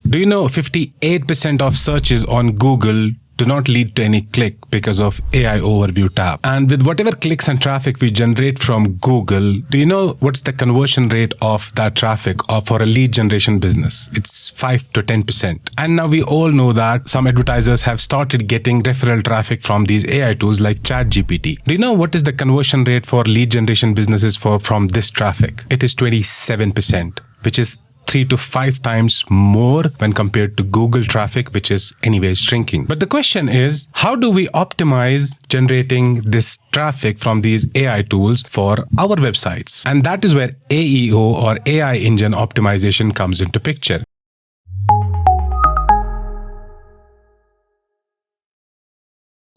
Do you know 58% of searches on Google do not lead to any click because of AI overview tab? And with whatever clicks and traffic we generate from Google, do you know what's the conversion rate of that traffic for a lead generation business? It's 5 to 10%. And now we all know that some advertisers have started getting referral traffic from these AI tools like ChatGPT. Do you know what is the conversion rate for lead generation businesses from this traffic? It is 27%, which is 3 to 5 times more when compared to Google traffic, which is anyway shrinking. But the question is, how do we optimize generating this traffic from these AI tools for our websites? And that is where AEO or AI engine optimization comes into picture.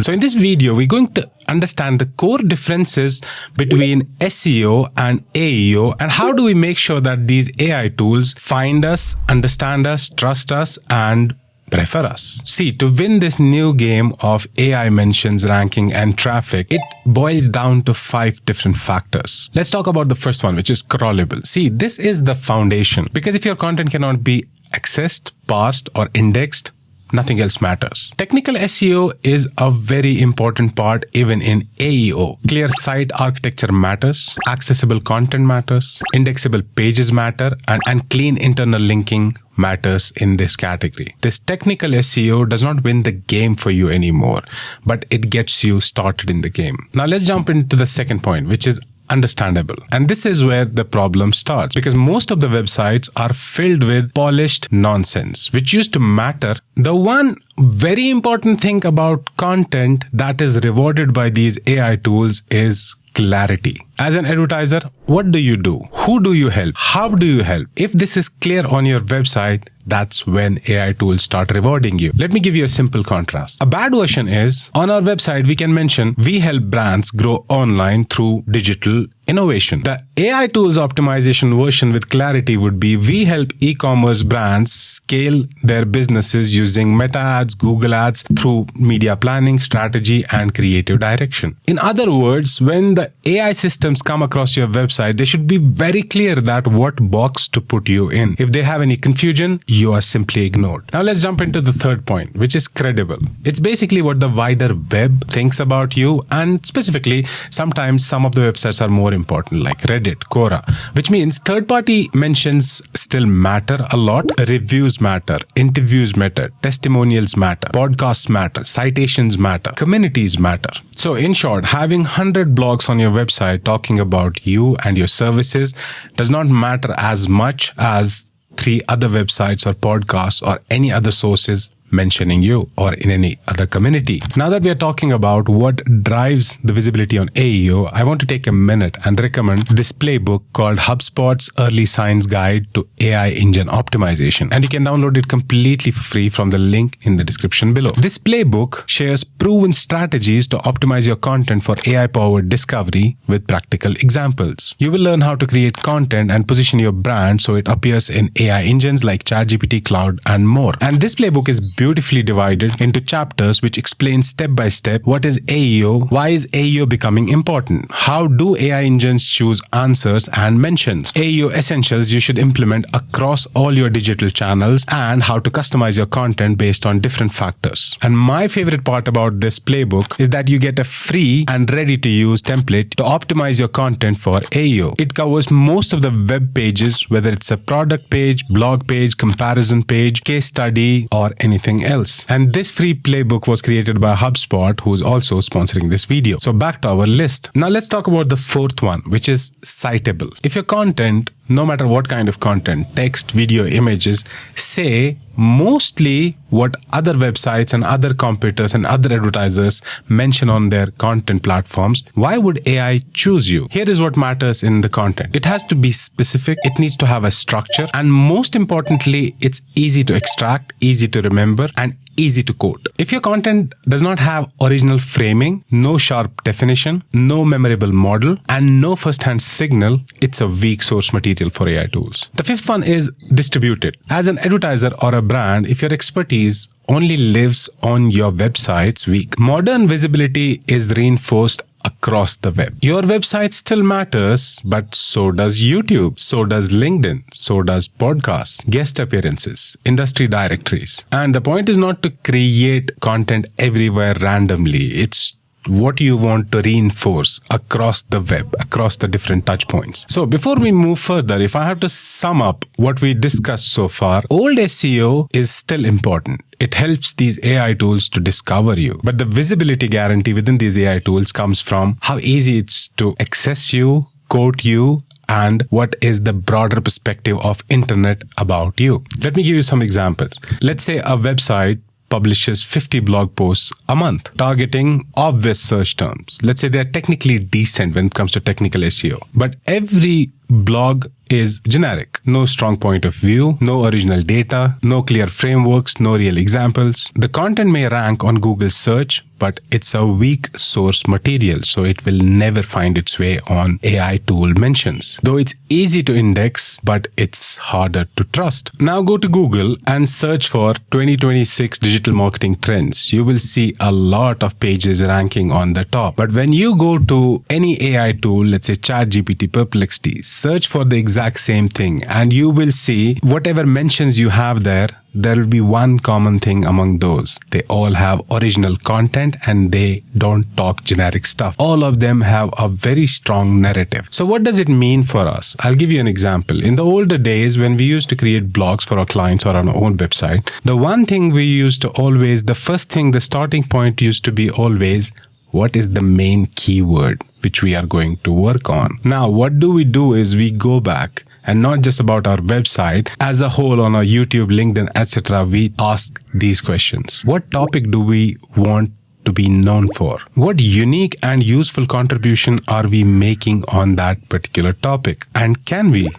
So in this video, we're going to understand the core differences between SEO and AEO, and how do we make sure that these AI tools find us, understand us, trust us, and prefer us. See, to win this new game of AI mentions, ranking, and traffic, it boils down to 5 different factors. Let's talk about the first one, which is crawlable. See, this is the foundation, because if your content cannot be accessed, parsed, or indexed, nothing else matters. Technical SEO is a very important part even in AEO. Clear site architecture matters, accessible content matters, indexable pages matter, and clean internal linking matters in this category. This technical SEO does not win the game for you anymore, but it gets you started in the game. Now let's jump into the second point, which is understandable. And this is where the problem starts, because most of the websites are filled with polished nonsense, which used to matter. The one very important thing about content that is rewarded by these AI tools is clarity. As an advertiser, what do you do? Who do you help? How do you help? If this is clear on your website, that's when AI tools start rewarding you. Let me give you a simple contrast. A bad version is, on our website, we can mention, we help brands grow online through digital innovation. The AI tools optimization version with clarity would be, we help e-commerce brands scale their businesses using Meta ads, Google ads through media planning, strategy, and creative direction. In other words, when the AI systems come across your website, they should be very clear that what box to put you in. If they have any confusion, you are simply ignored. Now let's jump into the third point, which is credible. It's basically what the wider web thinks about you, and specifically, sometimes some of the websites are more important, like Reddit, Quora, which means third-party mentions still matter a lot. Reviews matter, interviews matter, testimonials matter, podcasts matter, citations matter, communities matter. So in short, having 100 blogs on your website talking about you and your services does not matter as much as 3 other websites or podcasts or any other sources mentioning you or in any other community. Now that we are talking about what drives the visibility on AEO, I want to take a minute and recommend this playbook called HubSpot's Early Signs Guide to AI Engine Optimization. And you can download it completely for free from the link in the description below. This playbook shares proven strategies to optimize your content for AI-powered discovery with practical examples. You will learn how to create content and position your brand so it appears in AI engines like ChatGPT, Cloud, and more. And this playbook is beautifully divided into chapters which explain step by step what is AEO, why is AEO becoming important, how do AI engines choose answers and mentions, AEO essentials you should implement across all your digital channels, and how to customize your content based on different factors. And my favorite part about this playbook is that you get a free and ready to use template to optimize your content for AEO. It covers most of the web pages, whether it's a product page, blog page, comparison page, case study, or anything else. And this free playbook was created by HubSpot, who is also sponsoring this video. So back to our list. Now let's talk about the fourth one, which is citable. If your content, no matter what kind of content, text, video, images, say mostly what other websites and other competitors and other advertisers mention on their content platforms, why would AI choose you? Here is what matters in the content. It has to be specific, it needs to have a structure, and most importantly, it's easy to extract, easy to remember, and easy to quote. If your content does not have original framing, no sharp definition, no memorable model, and no first-hand signal, it's a weak source material for AI tools. The fifth one is distributed. As an advertiser or a brand, if your expertise only lives on your website's weak. Modern visibility is reinforced across the web. Your website still matters, but so does YouTube, so does LinkedIn, so does podcasts, guest appearances, industry directories. And the point is not to create content everywhere randomly. It's what you want to reinforce across the web, across the different touch points. So before we move further, if I have to sum up what we discussed so far, old SEO is still important. It helps these AI tools to discover you. But the visibility guarantee within these AI tools comes from how easy it's to access you, quote you, and what is the broader perspective of internet about you. Let me give you some examples. Let's say a website publishes 50 blog posts a month, targeting obvious search terms. Let's say they're technically decent when it comes to technical SEO. But every blog is generic. No strong point of view, no original data, no clear frameworks, no real examples. The content may rank on Google search, but it's a weak source material, so it will never find its way on AI tool mentions. Though it's easy to index, but it's harder to trust. Now go to Google and search for 2026 digital marketing trends. You will see a lot of pages ranking on the top. But when you go to any AI tool, let's say ChatGPT, Perplexity, search for the exact same thing, and you will see whatever mentions you have there will be one common thing among those. They all have original content and they don't talk generic stuff. All of them have a very strong narrative. So what does it mean for us? I'll give you an example. In the older days, when we used to create blogs for our clients or on our own website, the one thing we used to always, the first thing, the starting point used to be always, what is the main keyword which we are going to work on? Now, what do is we go back, and not just about our website, as a whole on our YouTube, LinkedIn, etc. We ask these questions. What topic do we want to be known for? What unique and useful contribution are we making on that particular topic? And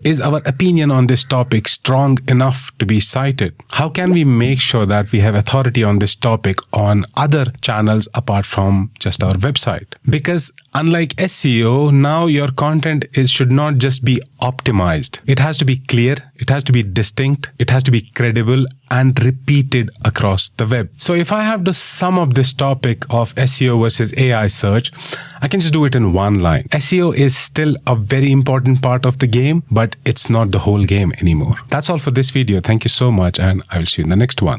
is our opinion on this topic strong enough to be cited? How can we make sure that we have authority on this topic on other channels apart from just our website? Because unlike SEO, now your content should not just be optimized. It has to be clear, it has to be distinct, it has to be credible and repeated across the web. So if I have to sum up this topic of SEO versus AI search, I can just do it in one line. SEO is still a very important part of the game, but it's not the whole game anymore. That's all for this video. Thank you so much, and I will see you in the next one.